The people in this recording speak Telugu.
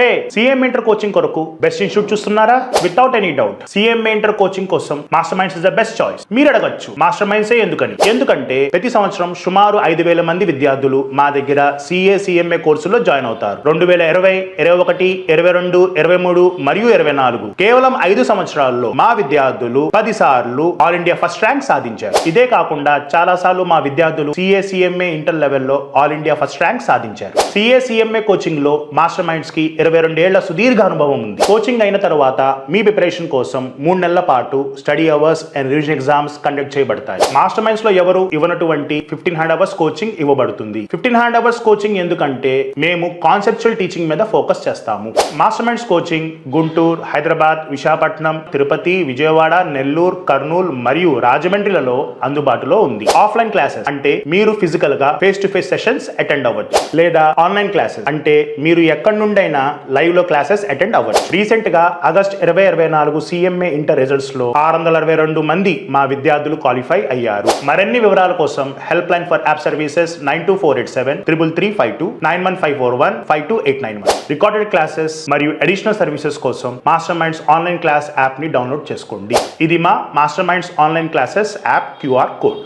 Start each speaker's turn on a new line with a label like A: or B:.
A: హే, సీఎం ఇంటర్ కోచింగ్ కొరకు బెస్ట్ ఇన్స్టిట్యూట్ చూస్తున్నారా? Without any doubt CM inter coaching కోసం Master Minds is the best choice. మీరు అడగచ్చు మాస్టర్ మైండ్స్ ఎందుకని? ఎందుకంటే ప్రతి సంవత్సరం సుమారు 5,000 మంది విద్యార్థులు మా దగ్గర సిఎంఏ కోర్సులో జాయిన్ అవుతారు. 2020, 21, 22, 23 మరియు 24 కేవలం 5 సంవత్సరాల్లో మా విద్యార్థులు 10 సార్లు ఆల్ ఇండియా ఫస్ట్ ర్యాంక్ సాధించారు. ఇదే కాకుండా చాలా సార్లు మా విద్యార్థులు సిఎంఏ ఇంటర్ లెవెల్లో ఆల్ ఇండియా ఫస్ట్ ర్యాంక్ సాధించారు. సిఎంఏ కోచింగ్ లో మాస్టర్ మైండ్స్ కి 22 ఏళ్ల సుదీర్ఘ అనుభవం ఉంది. కోచింగ్ అయిన తర్వాత మీ ప్రిపరేషన్ కోసం 3 నెలల పాటు study hours and revision exams conduct చేయబడతాయి. మాస్టర్ మైండ్స్ లో ఎవరు ఇవ్వనటువంటి 1500 అవర్స్ కోచింగ్ ఇవ్వబడుతుంది. 1500 అవర్స్ కోచింగ్ ఎందుకంటే మేము కాన్సెప్చువల్ టీచింగ్ మీద ఫోకస్ చేస్తాము. Master minds coaching Guntur, Hyderabad, Visakhapatnam, Tirupati, Vijayawada, Nellore, Kurnool మరియు రాజమండ్రిలలో అందుబాటులో ఉంది. ఆఫ్లైన్ క్లాసెస్ అంటే మీరు ఫిజికల్ గా face to face sessions attend అవ్వచ్చు, లేదా ఆన్లైన్ క్లాసెస్ అంటే మీరు ఎక్కడి నుండైనా లైవ్ లో క్లాసెస్ అటెండ్ అవ్వచ్చు. రీసెంట్ గా ఆగస్ట్ 2024 సిఎంఏ ఇంటర్ రిజల్ట్స్ లో 662 మంది మా విద్యార్థులు క్వాలిఫై అయ్యారు. మరిన్ని వివరాల కోసం help line for app services 92487 33352 91541 52891. Recorded classes మరియు అడిషనల్ సర్వీసెస్ కోసం Master minds online class app ని డౌన్లోడ్ చేసుకోండి. ఇది మా master minds online classes app QR code.